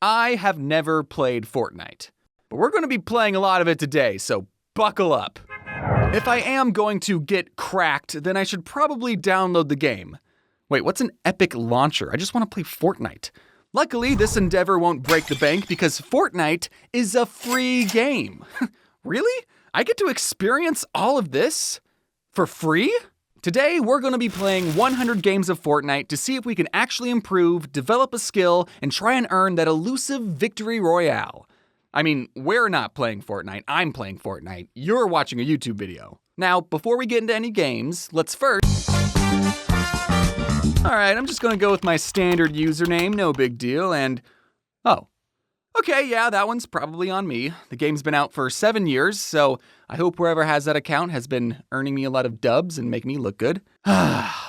I have never played Fortnite, but we're going to be playing a lot of it today, so buckle up. If I am going to get cracked, then I should probably download the game. Wait, what's an epic launcher? I just want to play Fortnite. Luckily, this endeavor won't break the bank because Fortnite is a free game. Really? I get to experience all of this for free? Today, we're going to be playing 100 games of Fortnite to see if we can actually improve, develop a skill, and try and earn that elusive victory royale. I mean, we're not playing Fortnite, I'm playing Fortnite. You're watching a YouTube video. Now, before we get into any games, let's first... Alright, I'm just going to go with my standard username, no big deal, and... Oh. Okay, yeah, that one's probably on me. The game's been out for 7 years, so I hope whoever has that account has been earning me a lot of dubs and making me look good.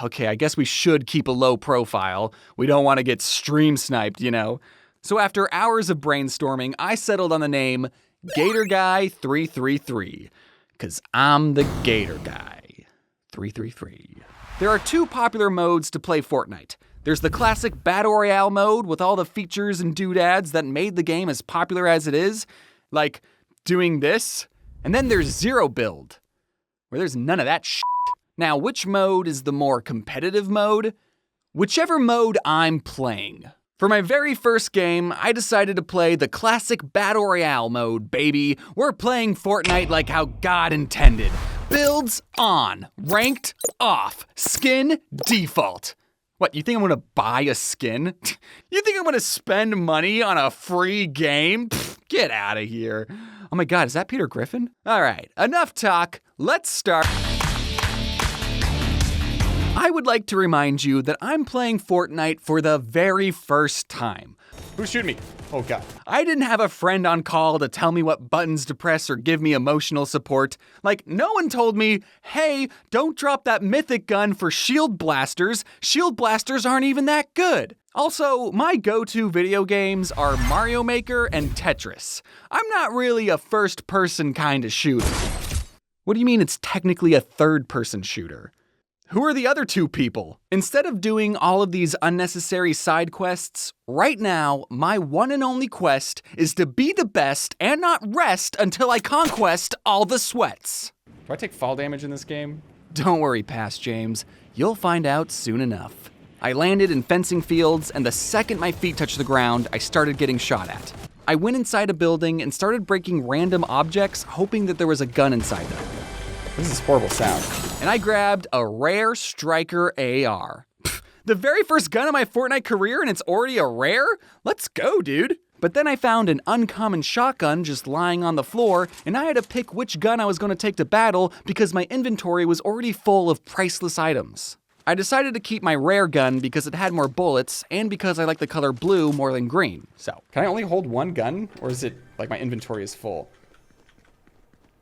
Okay, I guess we should keep a low profile. We don't want to get stream sniped, you know. So after hours of brainstorming, I settled on the name Gator Guy 333, because I'm the Gator Guy 333. There are 2 popular modes to play Fortnite. There's the classic Battle Royale mode with all the features and doodads that made the game as popular as it is, like doing this. And then there's Zero Build, where there's none of that shit. Now, which mode is the more competitive mode? Whichever mode I'm playing. For my very first game, I decided to play the classic Battle Royale mode, baby. We're playing Fortnite like how God intended. Builds on, ranked off, skin default. What, you think I'm gonna buy a skin? You think I'm gonna spend money on a free game? Pfft, get out of here. Oh my God, is that Peter Griffin? All right, enough talk, let's start. I would like to remind you that I'm playing Fortnite for the very first time. Who's shooting me? Oh God. I didn't have a friend on call to tell me what buttons to press or give me emotional support. Like, no one told me, hey, don't drop that mythic gun for shield blasters. Shield blasters aren't even that good. Also, my go-to video games are Mario Maker and Tetris. I'm not really a first-person kind of shooter. What do you mean it's technically a third-person shooter? Who are the other 2 people? Instead of doing all of these unnecessary side quests, right now, my one and only quest is to be the best and not rest until I conquest all the sweats. Do I take fall damage in this game? Don't worry, Past James. You'll find out soon enough. I landed in fencing fields, and the second my feet touched the ground, I started getting shot at. I went inside a building and started breaking random objects, hoping that there was a gun inside them. This is horrible sound. And I grabbed a rare striker AR. Pfft, the very first gun in my Fortnite career and it's already a rare? Let's go, dude. But then I found an uncommon shotgun just lying on the floor, and I had to pick which gun I was going to take to battle because my inventory was already full of priceless items. I decided to keep my rare gun because it had more bullets and because I like the color blue more than green. So, can I only hold one gun, or is it like my inventory is full?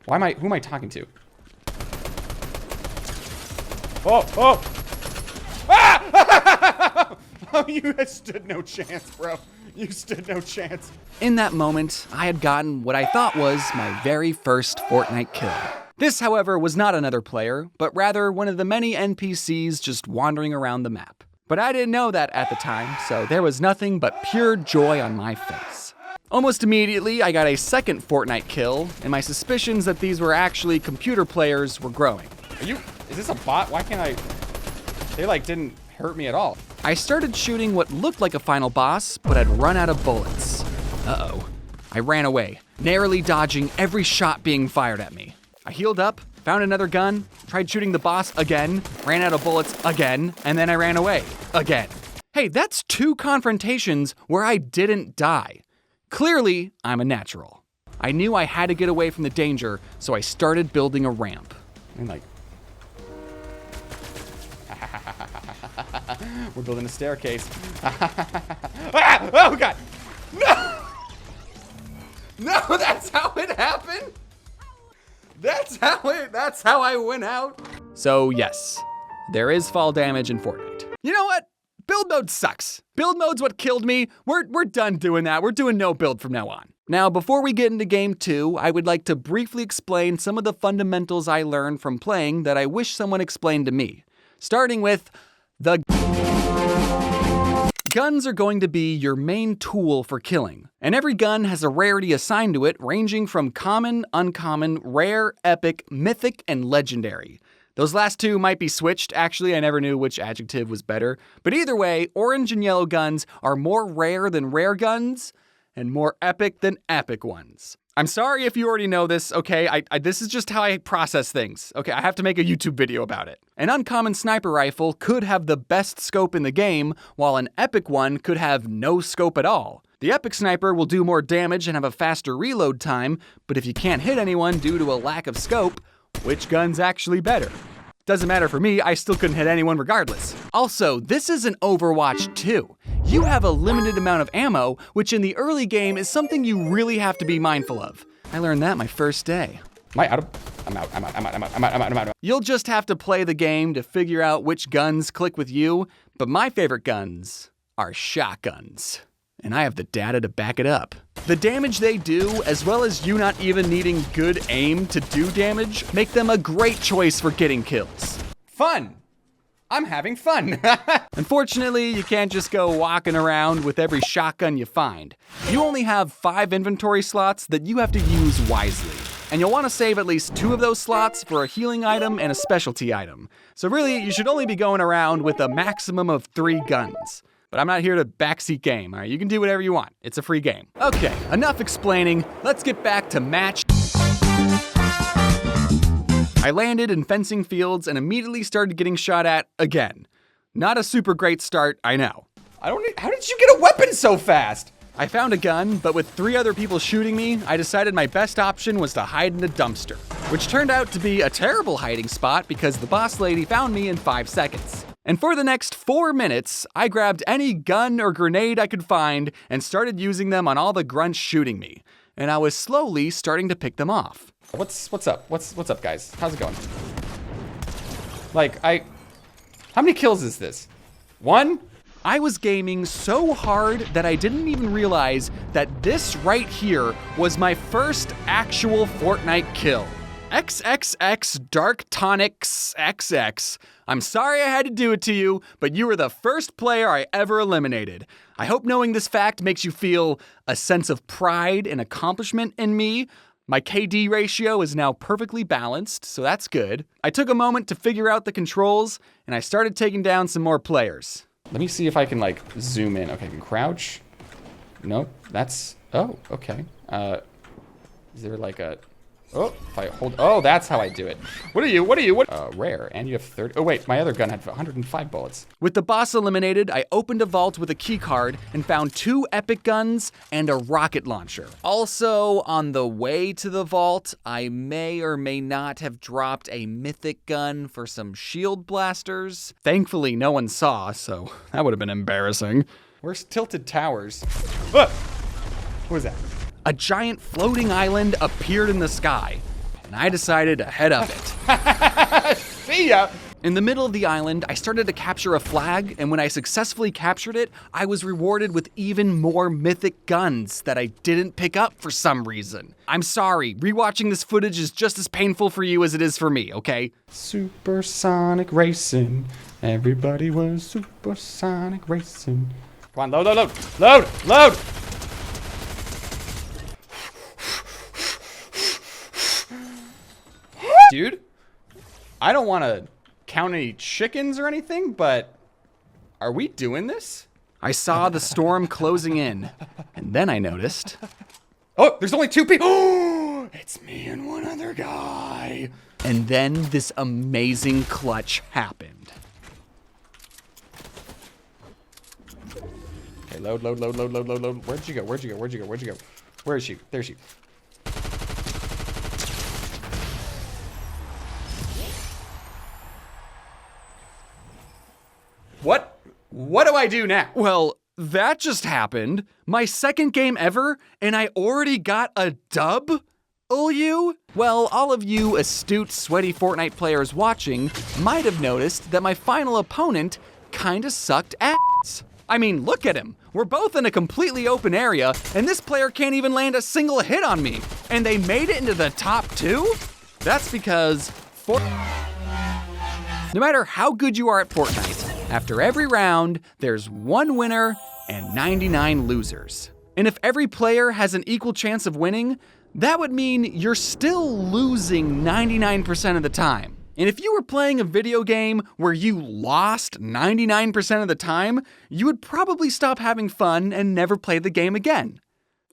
Who am I talking to? Oh, oh! Ah! Oh, you stood no chance, bro. You stood no chance. In that moment, I had gotten what I thought was my very first Fortnite kill. This, however, was not another player, but rather one of the many NPCs just wandering around the map. But I didn't know that at the time, so there was nothing but pure joy on my face. Almost immediately, I got a second Fortnite kill, and my suspicions that these were actually computer players were growing. Is this a bot? Why can't I? They didn't hurt me at all. I started shooting what looked like a final boss, but I'd run out of bullets. Uh-oh. I ran away, narrowly dodging every shot being fired at me. I healed up, found another gun, tried shooting the boss again, ran out of bullets again, and then I ran away again. Hey, that's 2 confrontations where I didn't die. Clearly, I'm a natural. I knew I had to get away from the danger, so I started building a ramp. We're building a staircase. Ah! Oh God! No! No, that's how it happened? That's how I went out? So yes, there is fall damage in Fortnite. You know what? Build mode sucks. Build mode's what killed me. We're done doing that. We're doing no build from now on. Now, before we get into game 2, I would like to briefly explain some of the fundamentals I learned from playing that I wish someone explained to me. Starting with the Guns are going to be your main tool for killing, and every gun has a rarity assigned to it ranging from common, uncommon, rare, epic, mythic, and legendary. Those last two might be switched. Actually, I never knew which adjective was better. But either way, orange and yellow guns are more rare than rare guns, and more epic than epic ones. I'm sorry if you already know this, okay? This is just how I process things. Okay, I have to make a YouTube video about it. An uncommon sniper rifle could have the best scope in the game, while an epic one could have no scope at all. The epic sniper will do more damage and have a faster reload time, but if you can't hit anyone due to a lack of scope, which gun's actually better? Doesn't matter for me, I still couldn't hit anyone regardless. Also, this isn't Overwatch 2. You have a limited amount of ammo, which in the early game is something you really have to be mindful of. I learned that my first day. Am I out of? I'm out. You'll just have to play the game to figure out which guns click with you, but my favorite guns are shotguns. And I have the data to back it up. The damage they do, as well as you not even needing good aim to do damage, make them a great choice for getting kills. Fun. I'm having fun. Unfortunately, you can't just go walking around with every shotgun you find. You only have 5 inventory slots that you have to use wisely. And you'll want to save at least 2 of those slots for a healing item and a specialty item. So really, you should only be going around with a maximum of 3 guns. But I'm not here to backseat game, all right? You can do whatever you want. It's a free game. Okay, enough explaining. Let's get back to match. I landed in fencing fields and immediately started getting shot at again. Not a super great start, I know. How did you get a weapon so fast? I found a gun, but with 3 other people shooting me, I decided my best option was to hide in a dumpster, which turned out to be a terrible hiding spot because the boss lady found me in 5 seconds. And for the next 4 minutes, I grabbed any gun or grenade I could find and started using them on all the grunts shooting me. And I was slowly starting to pick them off. What's up? What's up, guys? How's it going? How many kills is this? 1? I was gaming so hard that I didn't even realize that this right here was my first actual Fortnite kill. XXX Dark Tonics XX. I'm sorry I had to do it to you, but you were the first player I ever eliminated. I hope knowing this fact makes you feel a sense of pride and accomplishment in me. My KD ratio is now perfectly balanced, so that's good. I took a moment to figure out the controls, and I started taking down some more players. Let me see if I can zoom in. Okay, I can crouch. Nope, that's, oh, okay. Is there a, oh, if I hold, oh, that's how I do it. What are you? Rare, and you have 30, oh wait, my other gun had 105 bullets. With the boss eliminated, I opened a vault with a key card and found 2 epic guns and a rocket launcher. Also, on the way to the vault, I may or may not have dropped a mythic gun for some shield blasters. Thankfully, no one saw, so that would have been embarrassing. Where's Tilted Towers? What was that? A giant floating island appeared in the sky, and I decided to head up it. See ya! In the middle of the island, I started to capture a flag, and when I successfully captured it, I was rewarded with even more mythic guns that I didn't pick up for some reason. I'm sorry, rewatching this footage is just as painful for you as it is for me, okay? Supersonic racing. Everybody was supersonic racing. Come on, load! Dude, I don't want to count any chickens or anything, but are we doing this? I saw the storm closing in, and then I noticed... Oh, there's only 2 people. Oh, it's me and one other guy. And then this amazing clutch happened. Okay, load. Where'd you go? Where is she? There she. What do I do now? Well, that just happened. My second game ever, and I already got a dub? You? Well, all of you astute, sweaty Fortnite players watching might have noticed that my final opponent kinda sucked ass. I mean, look at him. We're both in a completely open area, and this player can't even land a single hit on me. And they made it into the top 2? That's because no matter how good you are at Fortnite, after every round, there's one winner and 99 losers. And if every player has an equal chance of winning, that would mean you're still losing 99% of the time. And if you were playing a video game where you lost 99% of the time, you would probably stop having fun and never play the game again.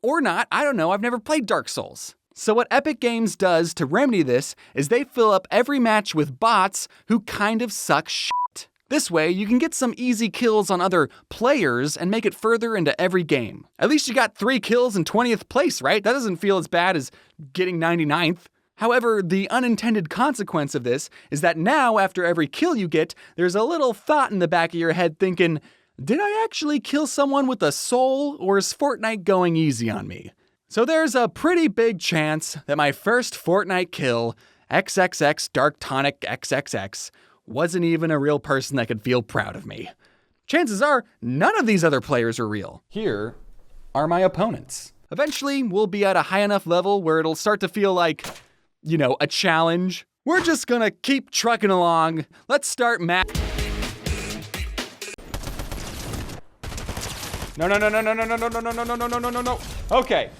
Or not, I don't know, I've never played Dark Souls. So what Epic Games does to remedy this is they fill up every match with bots who kind of suck shit. This way, you can get some easy kills on other players and make it further into every game. At least you got 3 kills in 20th place, right? That doesn't feel as bad as getting 99th. However, the unintended consequence of this is that now, after every kill you get, there's a little thought in the back of your head thinking, did I actually kill someone with a soul, or is Fortnite going easy on me? So there's a pretty big chance that my first Fortnite kill, XXX Dark Tonic XXX, wasn't even a real person that could feel proud of me. Chances are, none of these other players are real. Here are my opponents. Eventually, we'll be at a high enough level where it'll start to feel like, you know, a challenge. We're just gonna keep trucking along. Let's start No. Okay.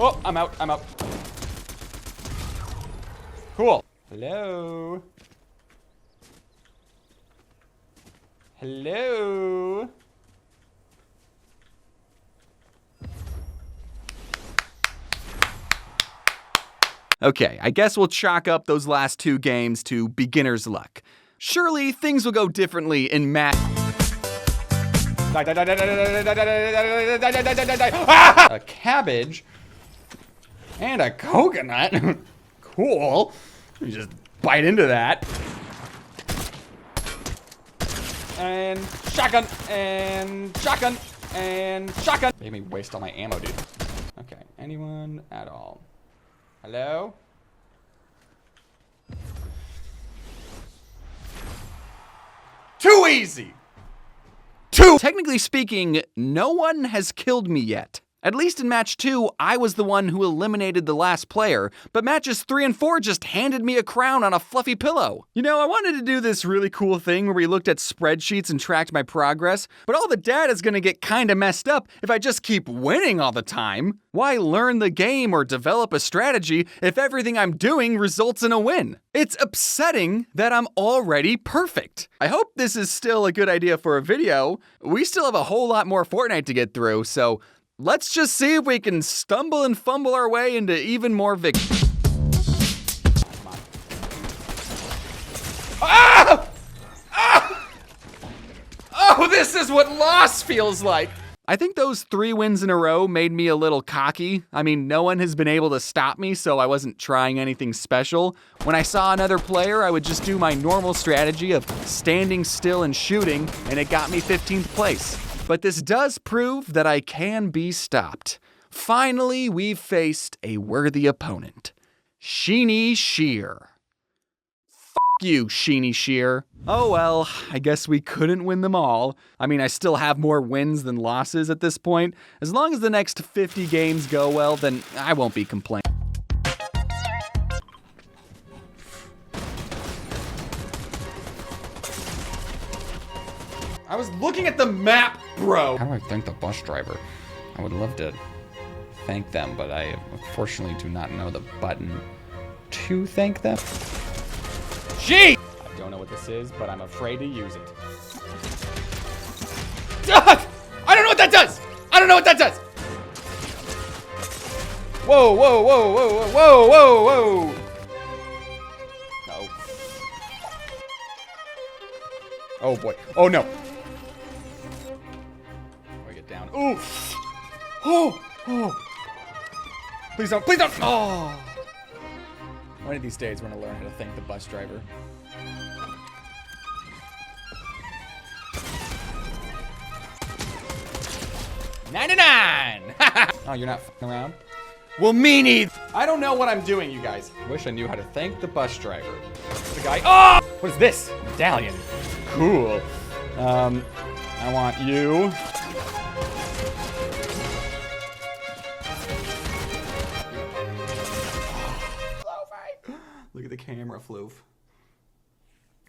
Oh, I'm out. Cool. Hello. Okay, I guess we'll chalk up those last 2 games to beginner's luck. Surely things will go differently in match. A cabbage and a coconut. Cool. You just bite into that. And shotgun, and shotgun, and shotgun. Made me waste all my ammo, dude. Okay, anyone at all? Hello? Too easy! Technically speaking, no one has killed me yet. At least in match 2, I was the one who eliminated the last player, but matches 3 and 4 just handed me a crown on a fluffy pillow. You know, I wanted to do this really cool thing where we looked at spreadsheets and tracked my progress, but all the data's gonna get kinda messed up if I just keep winning all the time. Why learn the game or develop a strategy if everything I'm doing results in a win? It's upsetting that I'm already perfect. I hope this is still a good idea for a video. We still have a whole lot more Fortnite to get through, so let's just see if we can stumble and fumble our way into even more victory. Ah! Ah! Oh, this is what loss feels like. I think those 3 wins in a row made me a little cocky. I mean, no one has been able to stop me, so I wasn't trying anything special. When I saw another player, I would just do my normal strategy of standing still and shooting, and it got me 15th place. But this does prove that I can be stopped. Finally, we've faced a worthy opponent. Sheeny Shear. F you, Sheeny Shear. Oh well, I guess we couldn't win them all. I mean, I still have more wins than losses at this point. As long as the next 50 games go well, then I won't be complaining. I was looking at the map, bro. How do I thank the bus driver? I would love to thank them, but I unfortunately do not know the button to thank them. Gee! I don't know what this is, but I'm afraid to use it. I don't know what that does! I don't know what that does! Whoa, whoa, whoa, whoa, whoa, whoa, whoa! No. Oh boy. Oh no. Down. Ooh. Oh. Oh. Please don't. Please don't. Oh. One of these days, we're gonna learn how to thank the bus driver. $99. Oh, you're not f***ing around? Well, me neither. I don't know what I'm doing, you guys. Wish I knew how to thank the bus driver. The guy. Oh! What is this? Medallion. Cool. I want you. Look at the camera, Floof.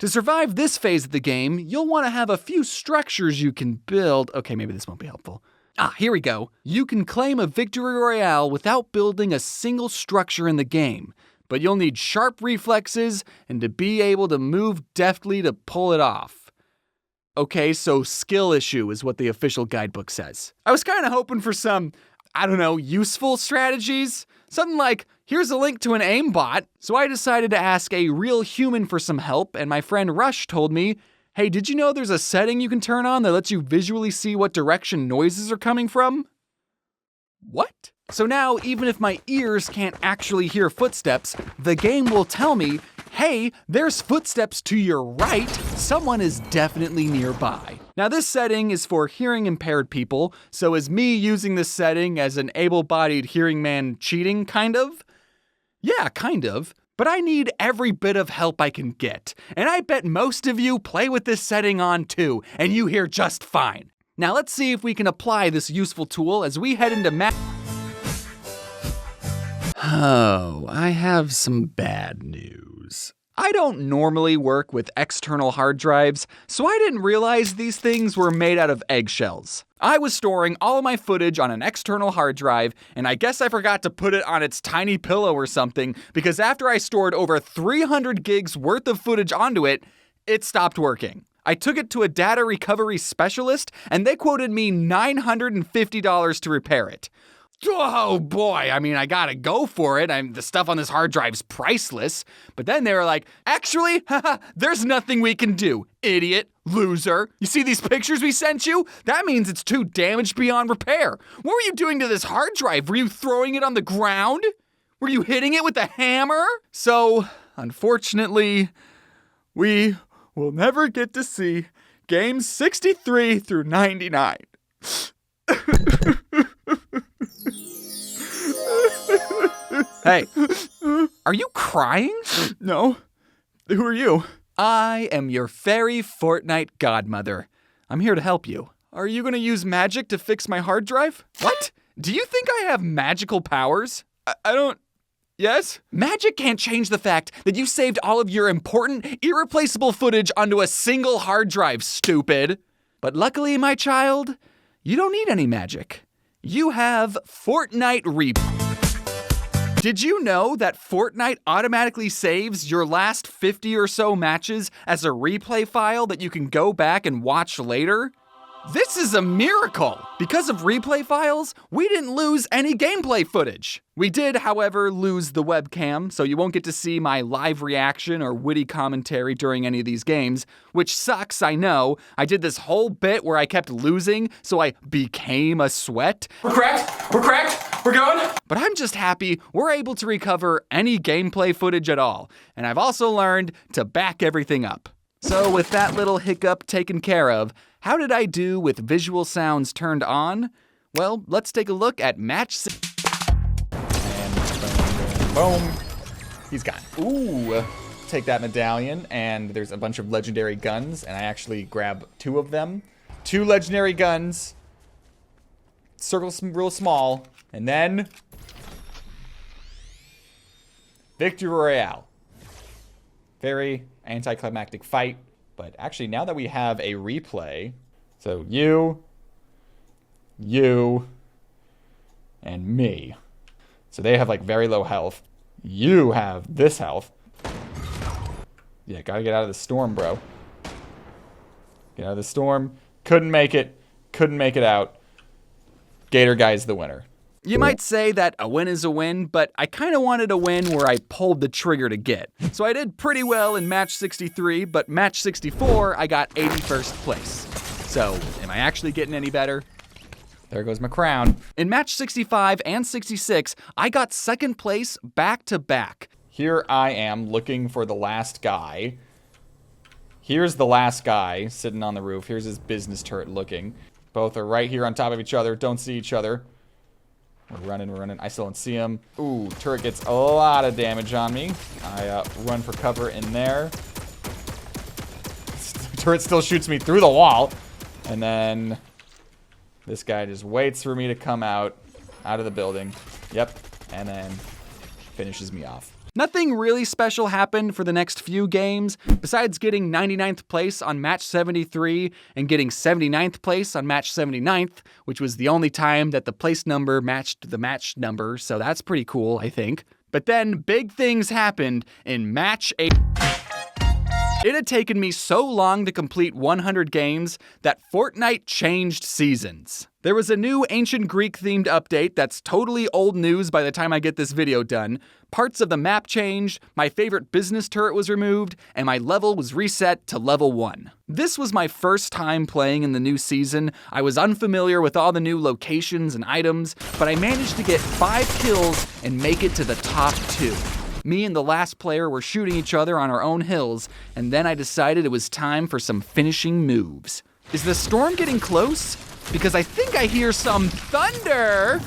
To survive this phase of the game, you'll want to have a few structures you can build. Okay, maybe this won't be helpful. Here we go. You can claim a victory royale without building a single structure in the game, but you'll need sharp reflexes and to be able to move deftly to pull it off. Okay, so skill issue is what the official guidebook says. I was kind of hoping for some, useful strategies. Something like, here's a link to an aimbot. So I decided to ask a real human for some help, and my friend Rush told me, hey, did you know there's a setting you can turn on that lets you visually see what direction noises are coming from? What? So now, even if my ears can't actually hear footsteps, the game will tell me, hey, there's footsteps to your right. Someone is definitely nearby. Now this setting is for hearing impaired people, so is me using this setting as an able-bodied hearing man cheating, kind of? Yeah, kind of. But I need every bit of help I can get. And I bet most of you play with this setting on too, and you hear just fine. Now let's see if we can apply this useful tool as we head into Oh, I have some bad news. I don't normally work with external hard drives, so I didn't realize these things were made out of eggshells. I was storing all of my footage on an external hard drive, and I guess I forgot to put it on its tiny pillow or something, because after I stored over 300 gigs worth of footage onto it, it stopped working. I took it to a data recovery specialist, and they quoted me $950 to repair it. Oh boy, I gotta go for it. The stuff on this hard drive's priceless. But then they were like, actually, there's nothing we can do, idiot, loser. You see these pictures we sent you? That means it's too damaged beyond repair. What were you doing to this hard drive? Were you throwing it on the ground? Were you hitting it with a hammer? So, unfortunately, we will never get to see games 63 through 99. Hey, are you crying? No. Who are you? I am your fairy Fortnite godmother. I'm here to help you. Are you gonna use magic to fix my hard drive? What? Do you think I have magical powers? I don't... Yes? Magic can't change the fact that you saved all of your important, irreplaceable footage onto a single hard drive, stupid. But luckily, my child, you don't need any magic. You have Fortnite Replay. Did you know that Fortnite automatically saves your last 50 or so matches as a replay file that you can go back and watch later? This is a miracle! Because of replay files, we didn't lose any gameplay footage. We did, however, lose the webcam, so you won't get to see my live reaction or witty commentary during any of these games, which sucks, I know. I did this whole bit where I kept losing, so I became a sweat. We're cracked, we're going. But I'm just happy we're able to recover any gameplay footage at all, and I've also learned to back everything up. So with that little hiccup taken care of, how did I do with visual sounds turned on? Well, let's take a look at match 6. And boom. He's gone. Ooh, take that medallion, and there's a bunch of legendary guns, and I actually grab 2 of them. 2 legendary guns. Circle real small, and then Victory Royale. Very anticlimactic fight. But actually, now that we have a replay, so you, and me. So they have like very low health. You have this health. Yeah, gotta get out of the storm, bro. Get out of the storm. Couldn't make it out. Gator Guy's the winner. You might say that a win is a win, but I kind of wanted a win where I pulled the trigger to get. So I did pretty well in match 63, but match 64, I got 81st place. So, am I actually getting any better? There goes my crown. In match 65 and 66, I got 2nd place back to back. Here I am looking for the last guy. Here's the last guy sitting on the roof. Here's his business turret looking. Both are right here on top of each other, don't see each other. We're running. I still don't see him. Ooh, turret gets a lot of damage on me. I run for cover in there. Turret still shoots me through the wall. And then this guy just waits for me to come out of the building. Yep. And then finishes me off. Nothing really special happened for the next few games, besides getting 99th place on match 73 and getting 79th place on match 79th, which was the only time that the place number matched the match number, so that's pretty cool, I think. But then big things happened in match 8. It had taken me so long to complete 100 games that Fortnite changed seasons. There was a new ancient Greek-themed update that's totally old news by the time I get this video done. Parts of the map changed, my favorite business turret was removed, and my level was reset to level 1. This was my first time playing in the new season. I was unfamiliar with all the new locations and items, but I managed to get 5 kills and make it to the top 2. Me and the last player were shooting each other on our own hills, and then I decided it was time for some finishing moves. Is the storm getting close? Because I think I hear some thunder!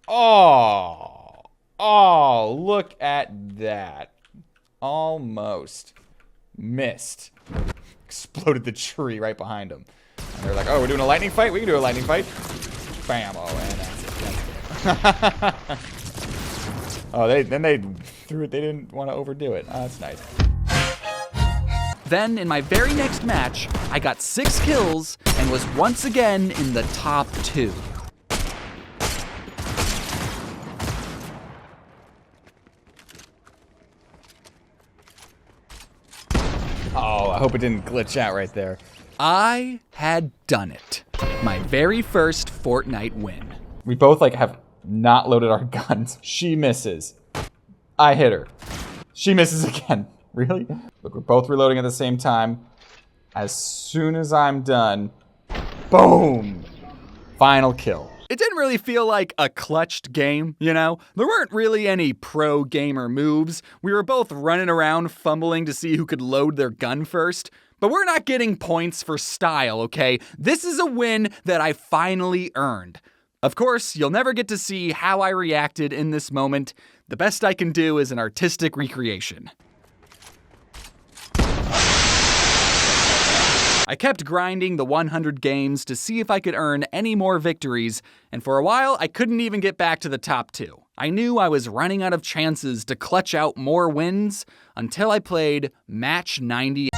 Oh, look at that. Almost missed. Exploded the tree right behind him. And they're like, oh, we're doing a lightning fight? We can do a lightning fight. Bam, oh, and that's it. Oh, they threw it. They didn't want to overdo it. Oh, that's nice. Then, in my very next match, I got 6 kills and was once again in the top 2. Oh, I hope it didn't glitch out right there. I had done it. My very first Fortnite win. We both have not loaded our guns. She misses. I hit her. She misses again. Really? Look, we're both reloading at the same time. As soon as I'm done, boom! Final kill. It didn't really feel like a clutched game, you know? There weren't really any pro gamer moves. We were both running around fumbling to see who could load their gun first. But we're not getting points for style, okay? This is a win that I finally earned. Of course, you'll never get to see how I reacted in this moment. The best I can do is an artistic recreation. I kept grinding the 100 games to see if I could earn any more victories, and for a while I couldn't even get back to the top 2. I knew I was running out of chances to clutch out more wins until I played match 90.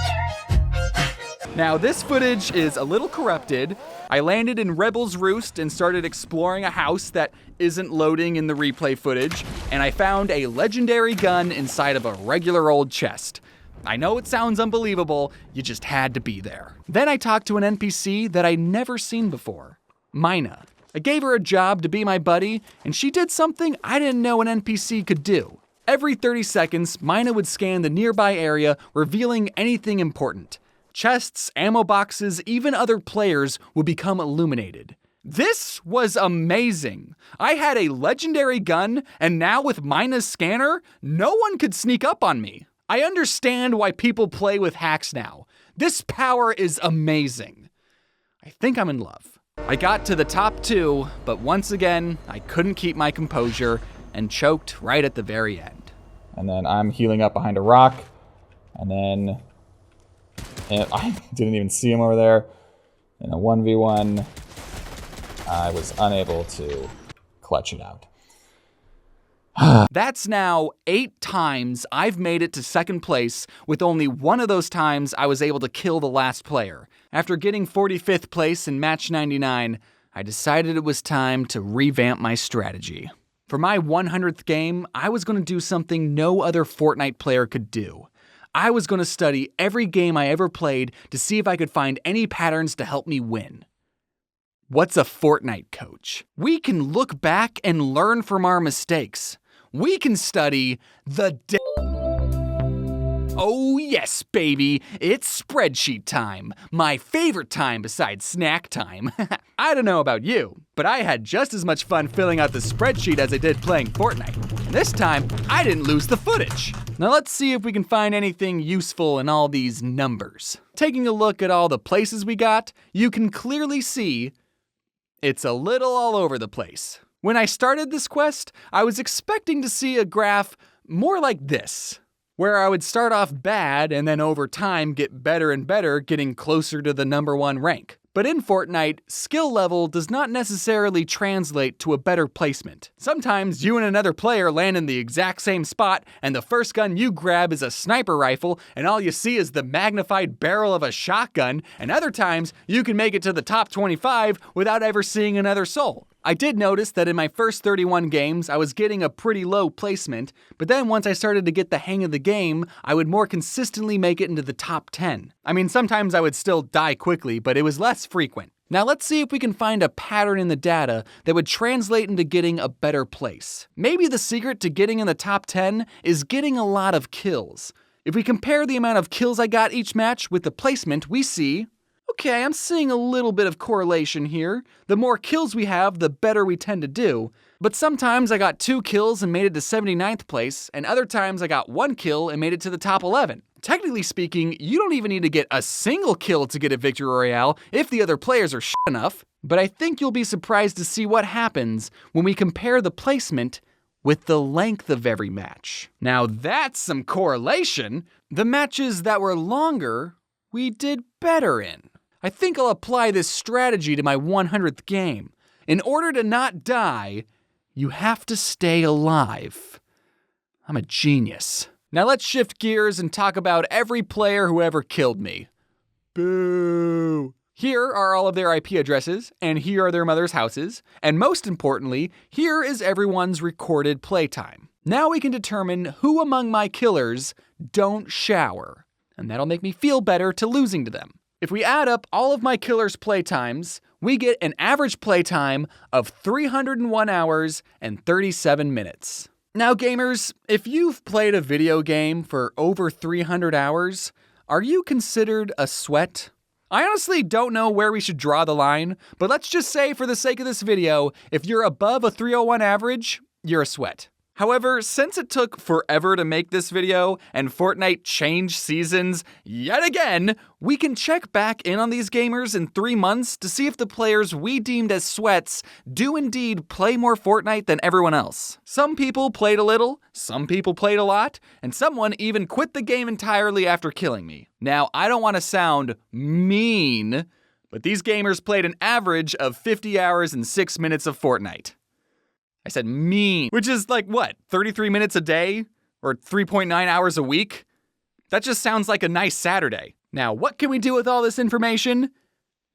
Now this footage is a little corrupted. I landed in Rebel's Roost and started exploring a house that isn't loading in the replay footage, and I found a legendary gun inside of a regular old chest. I know it sounds unbelievable, you just had to be there. Then I talked to an NPC that I'd never seen before, Mina. I gave her a job to be my buddy, and she did something I didn't know an NPC could do. Every 30 seconds, Mina would scan the nearby area, revealing anything important. Chests, ammo boxes, even other players would become illuminated. This was amazing. I had a legendary gun, and now with Mina's scanner, no one could sneak up on me. I understand why people play with hacks now. This power is amazing. I think I'm in love. I got to the top 2, but once again, I couldn't keep my composure and choked right at the very end. And then I'm healing up behind a rock, and then I didn't even see him over there. In a 1v1, I was unable to clutch it out. That's now 8 times I've made it to second place, with only one of those times I was able to kill the last player. After getting 45th place in match 99, I decided it was time to revamp my strategy. For my 100th game, I was going to do something no other Fortnite player could do. I was going to study every game I ever played to see if I could find any patterns to help me win. What's a Fortnite coach? We can look back and learn from our mistakes. We can study the Oh yes, baby, it's spreadsheet time. My favorite time besides snack time. I don't know about you, but I had just as much fun filling out the spreadsheet as I did playing Fortnite. And this time, I didn't lose the footage. Now let's see if we can find anything useful in all these numbers. Taking a look at all the places we got, you can clearly see it's a little all over the place. When I started this quest, I was expecting to see a graph more like this, where I would start off bad and then over time get better and better, getting closer to the #1 rank. But in Fortnite, skill level does not necessarily translate to a better placement. Sometimes you and another player land in the exact same spot, and the first gun you grab is a sniper rifle, and all you see is the magnified barrel of a shotgun, and other times you can make it to the top 25 without ever seeing another soul. I did notice that in my first 31 games, I was getting a pretty low placement, but then once I started to get the hang of the game, I would more consistently make it into the top 10. I mean, sometimes I would still die quickly, but it was less frequent. Now let's see if we can find a pattern in the data that would translate into getting a better place. Maybe the secret to getting in the top 10 is getting a lot of kills. If we compare the amount of kills I got each match with the placement, we see, okay, I'm seeing a little bit of correlation here. The more kills we have, the better we tend to do. But sometimes I got 2 kills and made it to 79th place, and other times I got 1 kill and made it to the top 11. Technically speaking, you don't even need to get a single kill to get a victory royale if the other players are enough. But I think you'll be surprised to see what happens when we compare the placement with the length of every match. Now that's some correlation. The matches that were longer, we did better in. I think I'll apply this strategy to my 100th game. In order to not die, you have to stay alive. I'm a genius. Now let's shift gears and talk about every player who ever killed me. Boo! Here are all of their IP addresses, and here are their mother's houses, and most importantly, here is everyone's recorded playtime. Now we can determine who among my killers don't shower, and that'll make me feel better to losing to them. If we add up all of my killers' playtimes, we get an average playtime of 301 hours and 37 minutes. Now gamers, if you've played a video game for over 300 hours, are you considered a sweat? I honestly don't know where we should draw the line, but let's just say for the sake of this video, if you're above a 301 average, you're a sweat. However, since it took forever to make this video, and Fortnite changed seasons yet again, we can check back in on these gamers in 3 months to see if the players we deemed as sweats do indeed play more Fortnite than everyone else. Some people played a little, some people played a lot, and someone even quit the game entirely after killing me. Now, I don't want to sound mean, but these gamers played an average of 50 hours and 6 minutes of Fortnite. I said mean, which is like what, 33 minutes a day? Or 3.9 hours a week? That just sounds like a nice Saturday. Now, what can we do with all this information?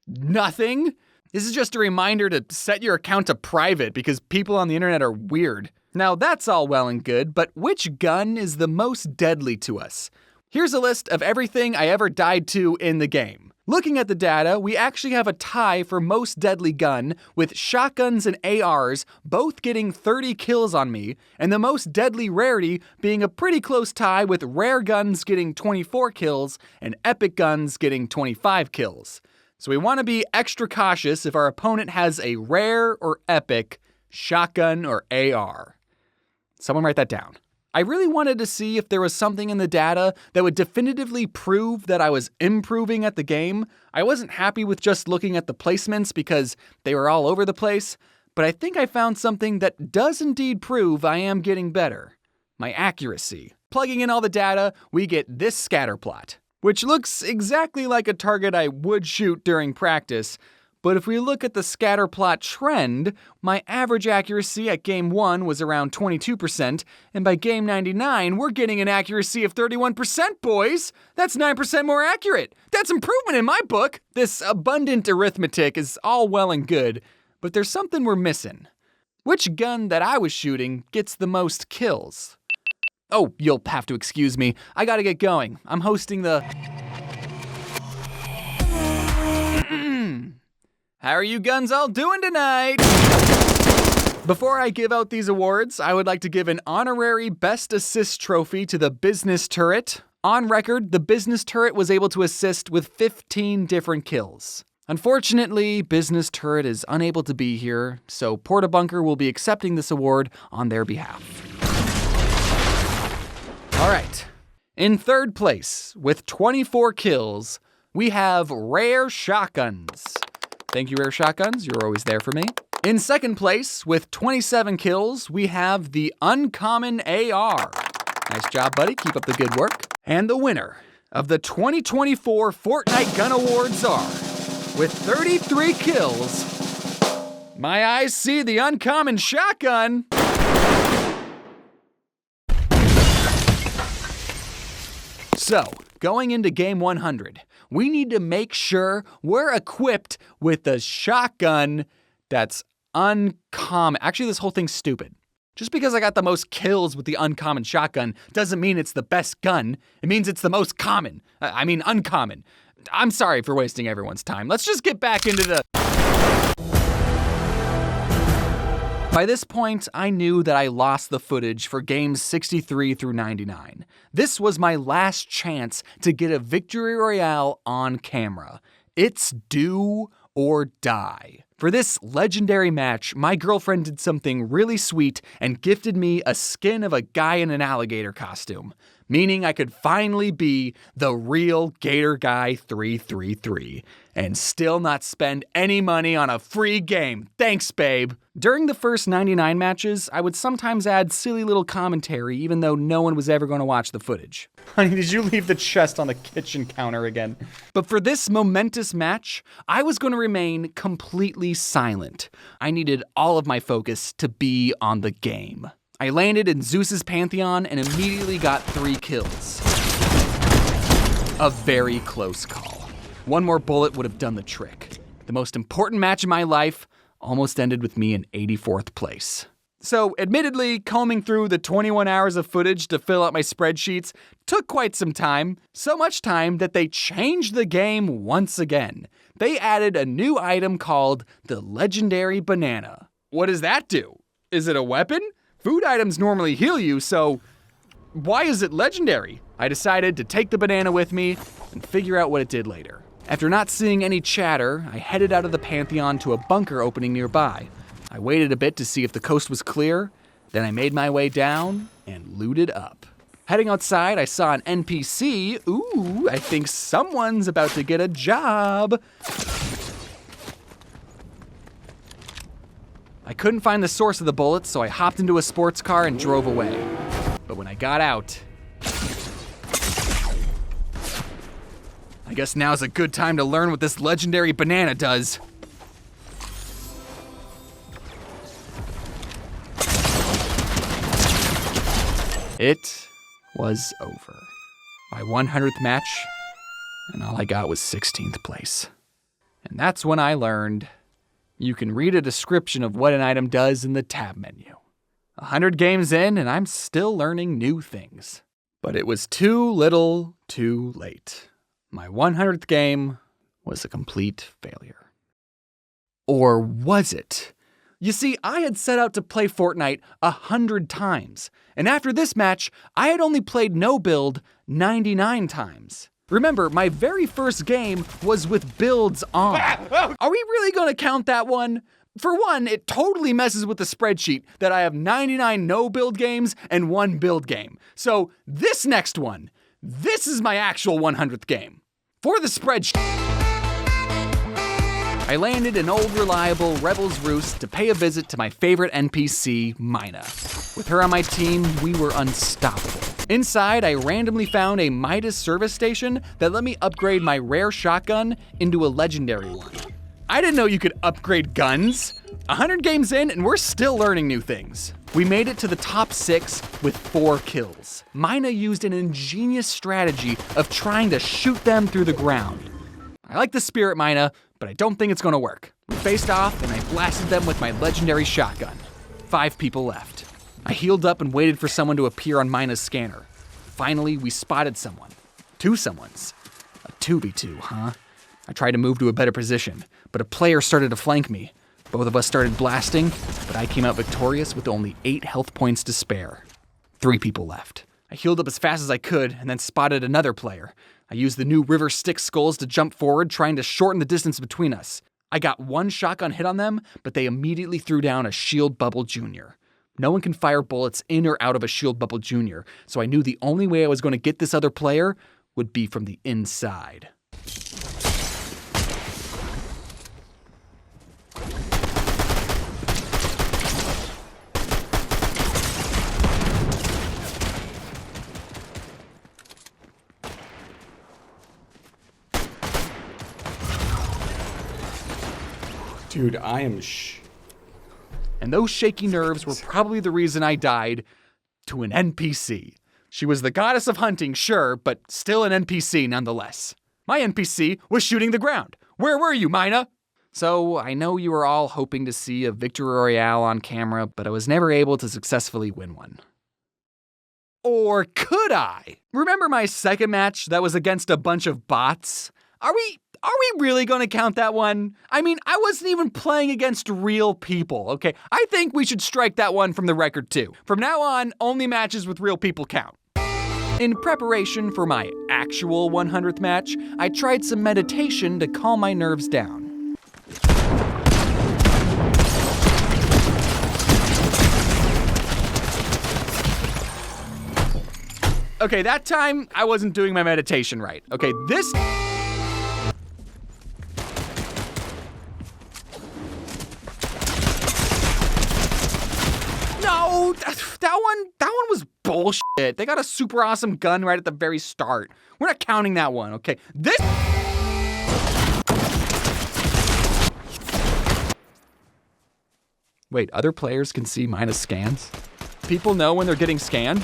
Nothing. This is just a reminder to set your account to private because people on the internet are weird. Now, that's all well and good, but which gun is the most deadly to us? Here's a list of everything I ever died to in the game. Looking at the data, we actually have a tie for most deadly gun, with shotguns and ARs both getting 30 kills on me, and the most deadly rarity being a pretty close tie with rare guns getting 24 kills and epic guns getting 25 kills. So we want to be extra cautious if our opponent has a rare or epic shotgun or AR. Someone write that down. I really wanted to see if there was something in the data that would definitively prove that I was improving at the game. I wasn't happy with just looking at the placements because they were all over the place, but I think I found something that does indeed prove I am getting better. My accuracy. Plugging in all the data, we get this scatter plot, which looks exactly like a target I would shoot during practice. But if we look at the scatter plot trend, my average accuracy at game 1 was around 22%, and by game 99, we're getting an accuracy of 31%, boys! That's 9% more accurate! That's improvement in my book! This abundant arithmetic is all well and good, but there's something we're missing. Which gun that I was shooting gets the most kills? Oh, you'll have to excuse me. I gotta get going. I'm hosting the... How are you guns all doing tonight? Before I give out these awards, I would like to give an honorary Best Assist trophy to the Business Turret. On record, the Business Turret was able to assist with 15 different kills. Unfortunately, Business Turret is unable to be here, so Portabunker will be accepting this award on their behalf. All right. In third place, with 24 kills, we have Rare Shotguns. Thank you, Rare Shotguns. You're always there for me. In second place, with 27 kills, we have the Uncommon AR. Nice job, buddy. Keep up the good work. And the winner of the 2024 Fortnite Gun Awards are... with 33 kills, my eyes see the uncommon shotgun. So, going into game 100, we need to make sure we're equipped with a shotgun that's uncommon. Actually, this whole thing's stupid. Just because I got the most kills with the uncommon shotgun doesn't mean it's the best gun. It means it's the most common. Uncommon. I'm sorry for wasting everyone's time. Let's just get back into the... By this point, I knew that I lost the footage for games 63 through 99. This was my last chance to get a victory royale on camera. It's do or die. For this legendary match, my girlfriend did something really sweet and gifted me a skin of a guy in an alligator costume, meaning I could finally be the real Gator Guy 333 and still not spend any money on a free game. Thanks, babe. During the first 99 matches, I would sometimes add silly little commentary even though no one was ever going to watch the footage. Honey, did you leave the chest on the kitchen counter again? But for this momentous match, I was going to remain completely silent. I needed all of my focus to be on the game. I landed in Zeus's Pantheon and immediately got 3 kills. A very close call. One more bullet would have done the trick. The most important match in my life almost ended with me in 84th place. So, admittedly, combing through the 21 hours of footage to fill out my spreadsheets took quite some time. So much time that they changed the game once again. They added a new item called the Legendary Banana. What does that do? Is it a weapon? Food items normally heal you, so why is it legendary? I decided to take the banana with me and figure out what it did later. After not seeing any chatter, I headed out of the Pantheon to a bunker opening nearby. I waited a bit to see if the coast was clear, then I made my way down and looted up. Heading outside, I saw an NPC. Ooh, I think someone's about to get a job. I couldn't find the source of the bullets, so I hopped into a sports car and drove away. But when I got out, I guess now's a good time to learn what this legendary banana does. It was over. My 100th match, and all I got was 16th place. And that's when I learned you can read a description of what an item does in the tab menu. 100 games in, and I'm still learning new things. But it was too little, too late. My 100th game was a complete failure. Or was it? You see, I had set out to play Fortnite 100 times, and after this match, I had only played no build 99 times. Remember, my very first game was with builds on. Are we really gonna count that one? For one, it totally messes with the spreadsheet that I have 99 no build games and 1 build game. So this next one, this is my actual 100th game. For the spreadsheet, I landed in old reliable Rebel's Roost to pay a visit to my favorite NPC, Mina. With her on my team, we were unstoppable. Inside, I randomly found a Midas service station that let me upgrade my rare shotgun into a legendary one. I didn't know you could upgrade guns. 100 games in, and we're still learning new things. We made it to the top 6 with 4 kills. Mina used an ingenious strategy of trying to shoot them through the ground. I like the spirit, Mina, but I don't think it's gonna work. We faced off, and I blasted them with my legendary shotgun. 5 people left. I healed up and waited for someone to appear on Mina's scanner. Finally, we spotted someone. 2 someones. A 2v2, huh? I tried to move to a better position, but a player started to flank me. Both of us started blasting, but I came out victorious with only 8 health points to spare. 3 people left. I healed up as fast as I could and then spotted another player. I used the new River Styx skulls to jump forward, trying to shorten the distance between us. I got 1 shotgun hit on them, but they immediately threw down a Shield Bubble Jr. No one can fire bullets in or out of a Shield Bubble Jr., so I knew the only way I was going to get this other player would be from the inside. Dude, I am And those shaky nerves were probably the reason I died to an NPC. She was the goddess of hunting, sure, but still an NPC nonetheless. My NPC was shooting the ground. Where were you, Mina? So, I know you were all hoping to see a victory royale on camera, but I was never able to successfully win one. Or could I? Remember my second match that was against a bunch of bots? Are we really gonna count that one? I mean, I wasn't even playing against real people, okay? I think we should strike that one from the record too. From now on, only matches with real people count. In preparation for my actual 100th match, I tried some meditation to calm my nerves down. Okay, that time I wasn't doing my meditation right. Okay, this... No, that one was bullshit. They got a super awesome gun right at the very start. We're not counting that one, okay? This... Wait, other players can see Mina's scans? People know when they're getting scanned?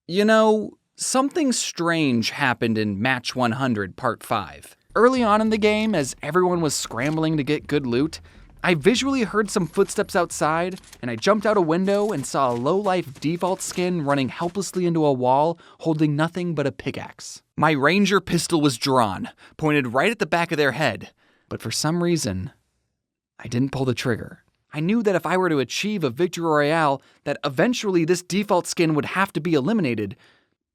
You know, something strange happened in Match 100 Part 5. Early on in the game, as everyone was scrambling to get good loot, I visually heard some footsteps outside, and I jumped out a window and saw a low-life default skin running helplessly into a wall, holding nothing but a pickaxe. My Ranger pistol was drawn, pointed right at the back of their head, but for some reason, I didn't pull the trigger. I knew that if I were to achieve a victory royale, that eventually this default skin would have to be eliminated,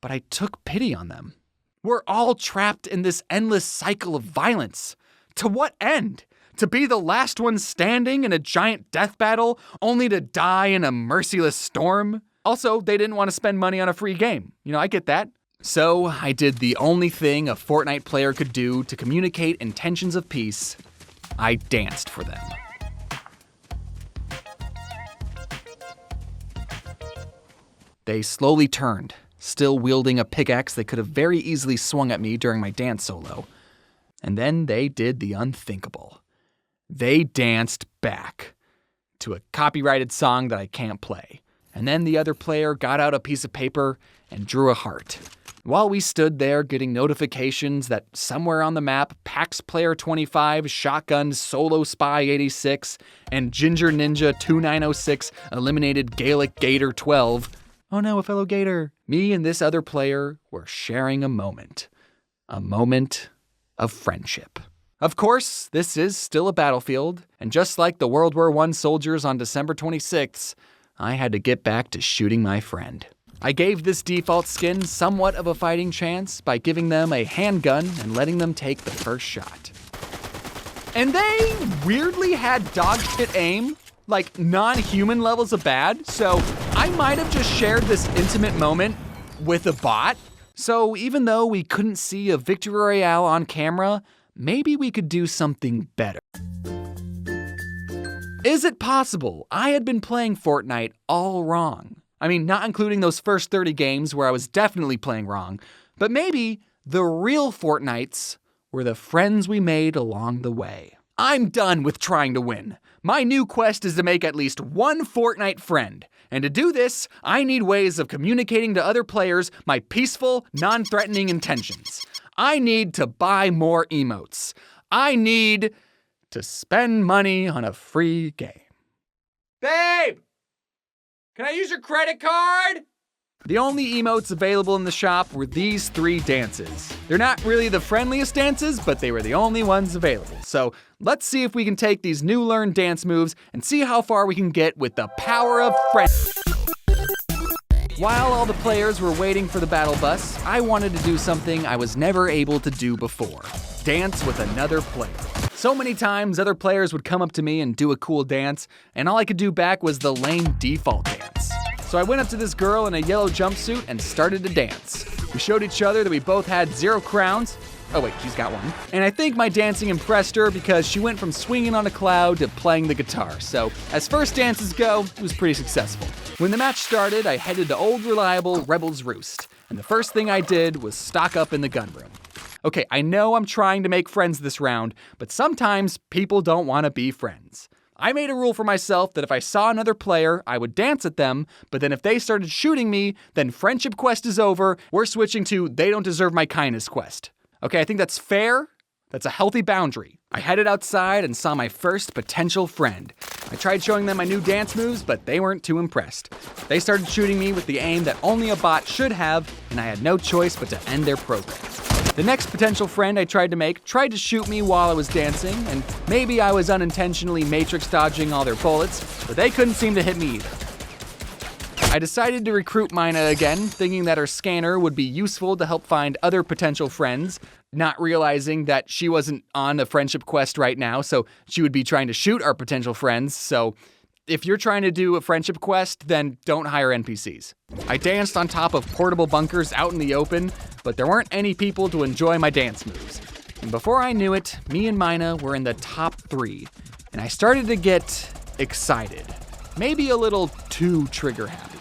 but I took pity on them. We're all trapped in this endless cycle of violence. To what end? To be the last one standing in a giant death battle, only to die in a merciless storm? Also, they didn't want to spend money on a free game. You know, I get that. So I did the only thing a Fortnite player could do to communicate intentions of peace. I danced for them. They slowly turned, still wielding a pickaxe they could have very easily swung at me during my dance solo. And then they did the unthinkable. They danced back to a copyrighted song that I can't play. And then the other player got out a piece of paper and drew a heart. While we stood there getting notifications that somewhere on the map, Pax Player 25, Shotgun, Solo Spy 86, and Ginger Ninja 2906 eliminated Gaelic Gator 12. Oh no, a fellow Gator. Me and this other player were sharing a moment. A moment of friendship. Of course, this is still a battlefield, and just like the World War I soldiers on December 26th, I had to get back to shooting my friend. I gave this default skin somewhat of a fighting chance by giving them a handgun and letting them take the first shot. And they weirdly had dog shit aim, like non-human levels of bad, so I might have just shared this intimate moment with a bot. So even though we couldn't see a victory royale on camera, maybe we could do something better. Is it possible I had been playing Fortnite all wrong? I mean, not including those first 30 games where I was definitely playing wrong, but maybe the real Fortnites were the friends we made along the way. I'm done with trying to win. My new quest is to make at least one Fortnite friend. And to do this, I need ways of communicating to other players my peaceful, non-threatening intentions. I need to buy more emotes. I need to spend money on a free game. Babe! Can I use your credit card? The only emotes available in the shop were these 3 dances. They're not really the friendliest dances, but they were the only ones available. So let's see if we can take these new learned dance moves and see how far we can get with the power of friendship. While all the players were waiting for the battle bus, I wanted to do something I was never able to do before. Dance with another player. So many times other players would come up to me and do a cool dance, and all I could do back was the lame default dance. So I went up to this girl in a yellow jumpsuit and started to dance. We showed each other that we both had 0 crowns. Oh wait, she's got one. And I think my dancing impressed her because she went from swinging on a cloud to playing the guitar. So as first dances go, it was pretty successful. When the match started, I headed to old reliable Rebel's Roost. And the first thing I did was stock up in the gun room. Okay, I know I'm trying to make friends this round, but sometimes people don't want to be friends. I made a rule for myself that if I saw another player, I would dance at them, but then if they started shooting me, then friendship quest is over, we're switching to they don't deserve my kindness quest. Okay, I think that's fair. That's a healthy boundary. I headed outside and saw my first potential friend. I tried showing them my new dance moves, but they weren't too impressed. They started shooting me with the aim that only a bot should have, and I had no choice but to end their program. The next potential friend I tried to make tried to shoot me while I was dancing, and maybe I was unintentionally matrix dodging all their bullets, but they couldn't seem to hit me either. I decided to recruit Mina again, thinking that her scanner would be useful to help find other potential friends, not realizing that she wasn't on a friendship quest right now, so she would be trying to shoot our potential friends, so if you're trying to do a friendship quest, then don't hire NPCs. I danced on top of portable bunkers out in the open, but there weren't any people to enjoy my dance moves. And before I knew it, me and Mina were in the top 3, and I started to get excited. Maybe a little too trigger happy.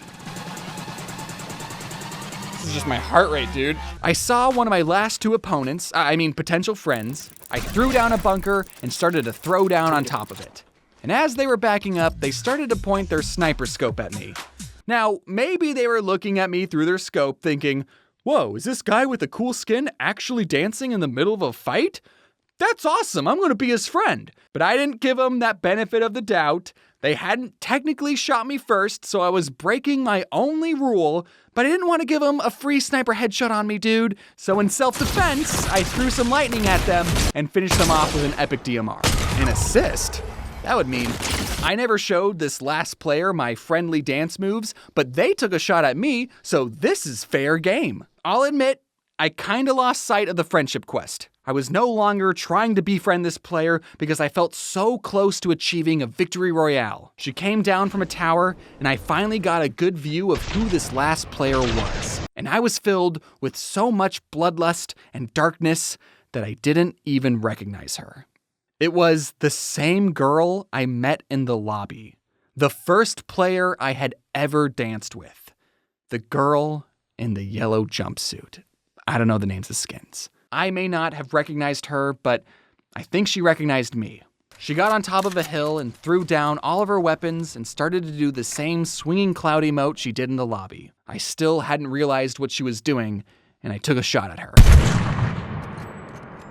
This is just my heart rate, dude. I saw one of my last 2 opponents, potential friends. I threw down a bunker and started to throw down on top of it. And as they were backing up, they started to point their sniper scope at me. Now, maybe they were looking at me through their scope thinking, whoa, is this guy with the cool skin actually dancing in the middle of a fight? That's awesome, I'm gonna be his friend. But I didn't give them that benefit of the doubt. They hadn't technically shot me first, so I was breaking my only rule, but I didn't want to give them a free sniper headshot on me, dude. So in self-defense, I threw some lightning at them and finished them off with an epic DMR. An assist? That would mean I never showed this last player my friendly dance moves, but they took a shot at me, so this is fair game. I'll admit, I kinda lost sight of the friendship quest. I was no longer trying to befriend this player because I felt so close to achieving a victory royale. She came down from a tower, and I finally got a good view of who this last player was. And I was filled with so much bloodlust and darkness that I didn't even recognize her. It was the same girl I met in the lobby. The first player I had ever danced with. The girl in the yellow jumpsuit. I don't know the names of skins. I may not have recognized her, but I think she recognized me. She got on top of a hill and threw down all of her weapons and started to do the same swinging cloud emote she did in the lobby. I still hadn't realized what she was doing, and I took a shot at her.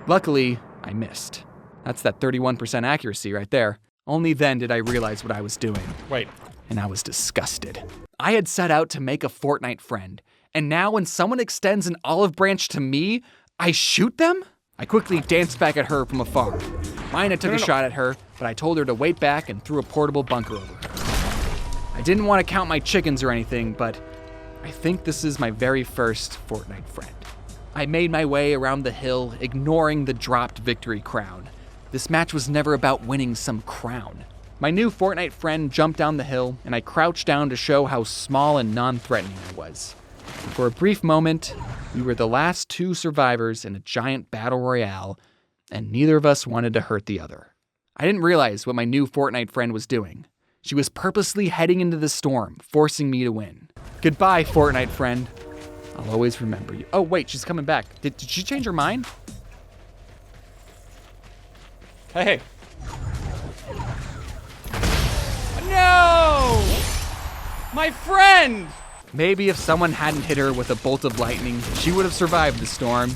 Luckily, I missed. That's that 31% accuracy right there. Only then did I realize what I was doing. Wait. And I was disgusted. I had set out to make a Fortnite friend, and now when someone extends an olive branch to me, I shoot them? I quickly danced back at her from afar. Mina took a shot at her, but I told her to wait back and threw a portable bunker over her. I didn't want to count my chickens or anything, but I think this is my very first Fortnite friend. I made my way around the hill, ignoring the dropped victory crown. This match was never about winning some crown. My new Fortnite friend jumped down the hill, and I crouched down to show how small and non-threatening I was. For a brief moment, we were the last 2 survivors in a giant battle royale, and neither of us wanted to hurt the other. I didn't realize what my new Fortnite friend was doing. She was purposely heading into the storm, forcing me to win. Goodbye, Fortnite friend. I'll always remember you. Oh, wait, she's coming back. Did she change her mind? Hey. No! My friend! Maybe if someone hadn't hit her with a bolt of lightning, she would have survived the storm.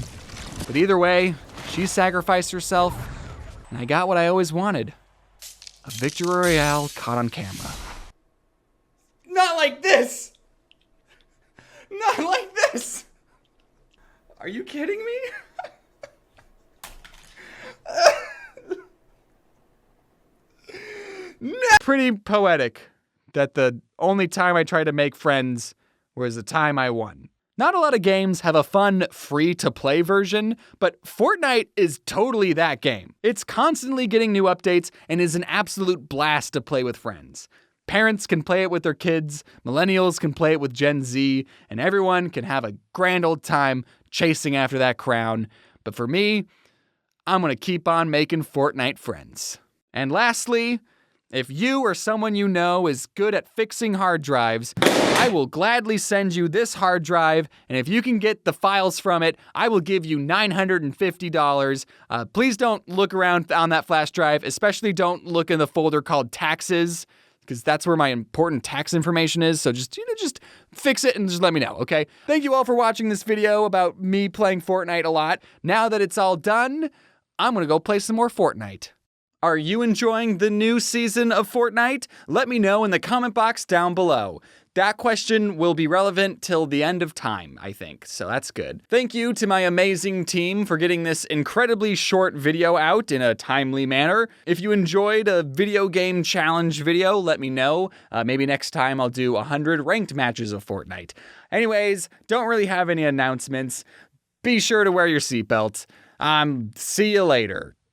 But either way, she sacrificed herself, and I got what I always wanted. A victory royale caught on camera. Not like this! Not like this! Are you kidding me? No. Pretty poetic that the only time I tried to make friends was the time I won. Not a lot of games have a fun, free-to-play version, but Fortnite is totally that game. It's constantly getting new updates and is an absolute blast to play with friends. Parents can play it with their kids, millennials can play it with Gen Z, and everyone can have a grand old time chasing after that crown. But for me, I'm gonna keep on making Fortnite friends. And lastly, If you or someone you know is good at fixing hard drives, I will gladly send you this hard drive, and if you can get the files from it, I will give you $950. Please don't look around on that flash drive, especially don't look in the folder called taxes, because that's where my important tax information is. So just fix it and just let me know, okay? Thank you all for watching this video about me playing Fortnite a lot. Now that it's all done, I'm gonna go play some more Fortnite. Are you enjoying the new season of Fortnite? Let me know in the comment box down below. That question will be relevant till the end of time, I think, so that's good. Thank you to my amazing team for getting this incredibly short video out in a timely manner. If you enjoyed a video game challenge video, let me know. Maybe next time I'll do 100 ranked matches of Fortnite. Anyways, don't really have any announcements. Be sure to wear your seatbelt. See you later.